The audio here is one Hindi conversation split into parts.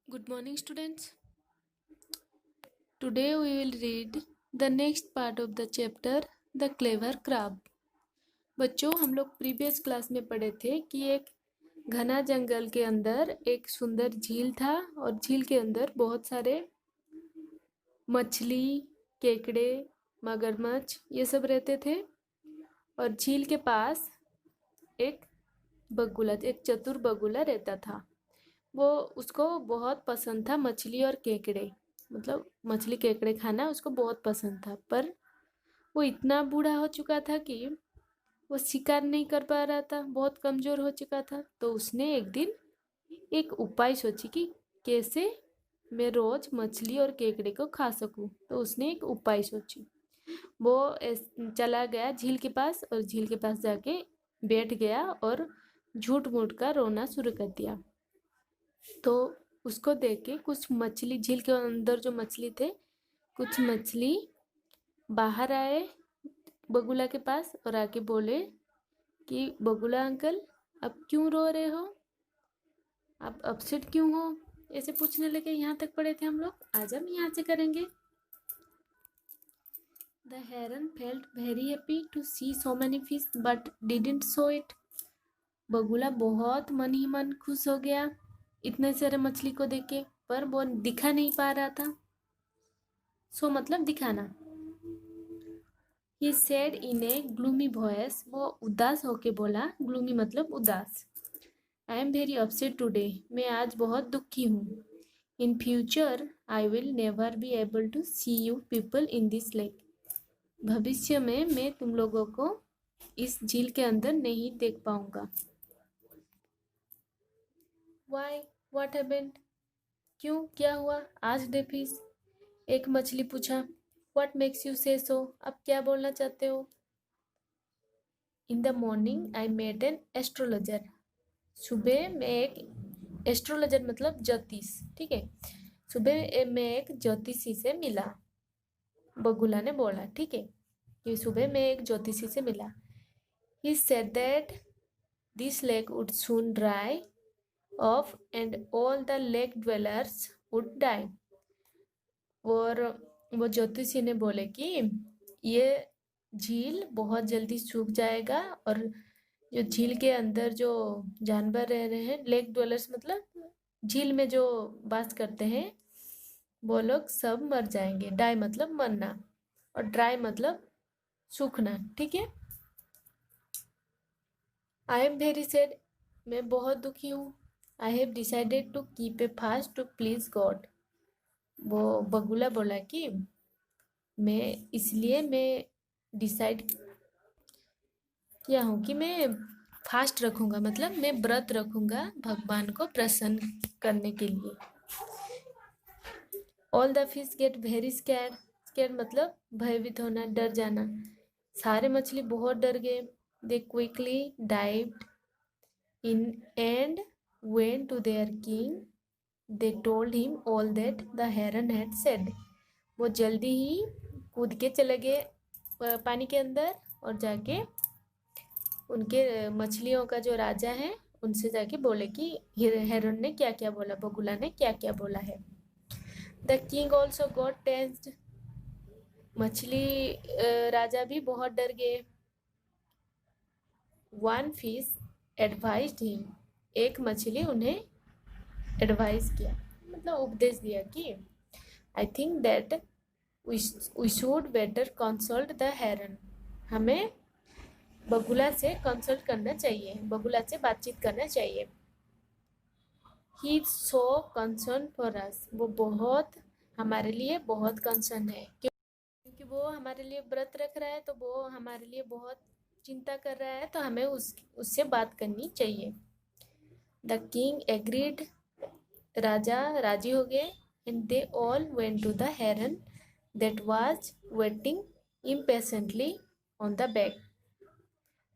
Good morning, students. Today we will read the next part of the chapter The Clever Crab. बच्चों, हम लोग प्रीवियस क्लास में पढ़े थे कि एक घना जंगल के अंदर एक सुंदर झील था और झील के अंदर बहुत सारे मछली, केकड़े, मगरमच्छ ये सब रहते थे और झील के पास एक चतुर बगुला रहता था। वो उसको बहुत पसंद था मछली और केकड़े, मतलब मछली केकड़े खाना उसको बहुत पसंद था। पर वो इतना बूढ़ा हो चुका था कि वो शिकार नहीं कर पा रहा था, बहुत कमज़ोर हो चुका था। तो उसने एक दिन एक उपाय सोची कि कैसे मैं रोज़ मछली और केकड़े को खा सकूं। तो उसने एक उपाय सोची। वो चला गया झील के पास और झील के पास जाके बैठ गया और झूठ मूठ का रोना शुरू कर दिया। तो उसको देख के कुछ मछली, झील के अंदर जो मछली थे, कुछ मछली बाहर आए बगुला के पास और आके बोले कि बगुला अंकल, आप क्यों रो रहे हो, आप अपसेट क्यों हो, ऐसे पूछने लगे। यहाँ तक पढ़े थे हम लोग, आज हम यहाँ से करेंगे। The heron felt very happy to see so many fish but didn't show it. बगुला बहुत मन ही मन खुश हो गया इतने सारे मछली को देख के, पर वो दिखा नहीं पा रहा था। सो मतलब दिखाना। He said in a gloomy voice, वो उदास होके बोला, gloomy मतलब उदास। I am very upset today, मैं आज बहुत दुखी हूँ। In future, I will never be able to see you people in this lake. भविष्य में मैं तुम लोगों को इस झील के अंदर नहीं देख पाऊंगा। Why? What happened? क्यों? क्या हुआ? Asked the fish. एक मछली पूछा। What makes you say so? आप क्या बोलना चाहते हो? In the morning, I met an astrologer. सुबह मैं एक एस्ट्रोलॉजर मतलब ज्योतिष, ठीक है। सुबह मैं एक ज्योतिषी से मिला, बगुला ने बोला, ठीक है। कि सुबह मैं एक ज्योतिषी से मिला। He said that this lake would soon dry off and all the lake dwellers would die. और वो ज्योतिषी ने बोले कि ये झील बहुत जल्दी सूख जाएगा और जो झील के अंदर जो जानवर रह रहे हैं, लेक ड्वेलर्स मतलब झील में जो वास करते हैं, वो लोग सब मर जाएंगे। डाई मतलब मरना और ड्राई मतलब सूखना, ठीक है। आई एम वेरी सैड, मैं बहुत दुखी हूँ। I have decided to keep a fast to please God. वो बगुला बोला कि मैं डिसाइड किया हूँ कि मैं फास्ट रखूंगा, मतलब मैं व्रत रखूंगा भगवान को प्रसन्न करने के लिए। All the fish get very scared. Scared मतलब भयभीत होना, डर जाना। सारे मछली बहुत डर गए। They quickly dived in and went to their king. They told him all that the heron had said. वो जल्दी ही कूद के चले गए पानी के अंदर और जाके उनके मछलियों का जो राजा है उनसे जाके बोले कि हेरन ने क्या क्या बोला, बगुला ने क्या क्या बोला है। The king also got tensed. मछली राजा भी बहुत डर गए। One fish advised him. एक मछली उन्हें एडवाइस किया, मतलब उपदेश दिया कि I think that we should better consult the heron. हमें बगुला से कंसल्ट करना चाहिए, बगुला से बातचीत करना चाहिए। He is so concern for us. वो बहुत हमारे लिए बहुत कंसर्न है, क्योंकि वो हमारे लिए व्रत रख रहा है, तो वो हमारे लिए बहुत चिंता कर रहा है, तो हमें उससे बात करनी चाहिए। The king agreed. राजा राजी हो गए। And they all went to the heron that was waiting impatiently on the back.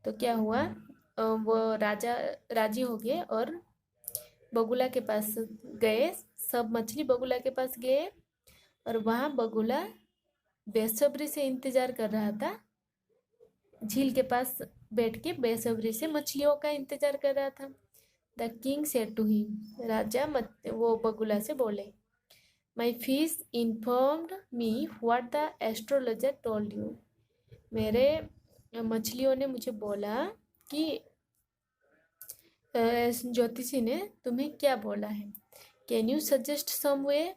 तो क्या हुआ, वो राजा राजी हो गए और बगुला के पास गए। सब मछली बगुला के पास गए और वहाँ बगुला बेसब्री से इंतजार कर रहा था। झील के पास बैठ के बेसब्री से मछलियों का इंतजार कर रहा था। The king said to him, राजा वो बगुला से बोले, my fish informed me what the astrologer told you, मेरे मछलियों ने मुझे बोला कि ज्योतिषी ने तुम्हें क्या बोला है। Can you suggest some way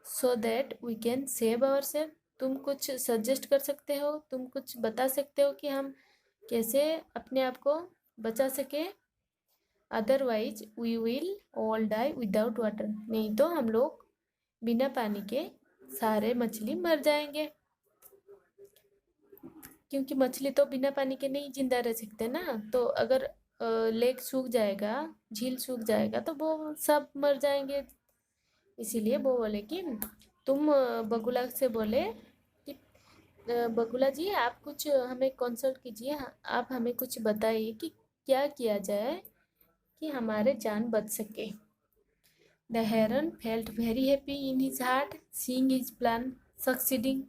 so that we can save our self, तुम कुछ सजेस्ट कर सकते हो, तुम कुछ बता सकते हो कि हम कैसे अपने आप को बचा सके। Otherwise we will all die without water, नहीं तो हम लोग बिना पानी के सारे मछली मर जाएंगे, क्योंकि मछली तो बिना पानी के नहीं जिंदा रह सकते ना। तो अगर लेक सूख जाएगा, झील सूख जाएगा तो वो सब मर जाएंगे। इसीलिए वो बोले कि तुम बगुला से बोले कि बगुला जी आप कुछ हमें कंसल्ट कीजिए, आप हमें कुछ बताइए कि क्या किया जाए कि हमारे जान बच सके। The heron felt very happy in his heart seeing his plan succeeding,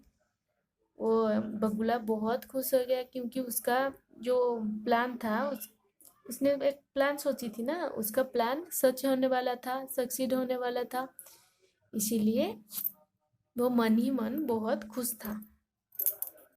वो बगुला बहुत खुश हो गया क्योंकि उसका जो प्लान था उसने एक प्लान सोची थी ना, उसका प्लान सच होने वाला था, सक्सीड होने वाला था। इसीलिए वो मन ही मन बहुत खुश था।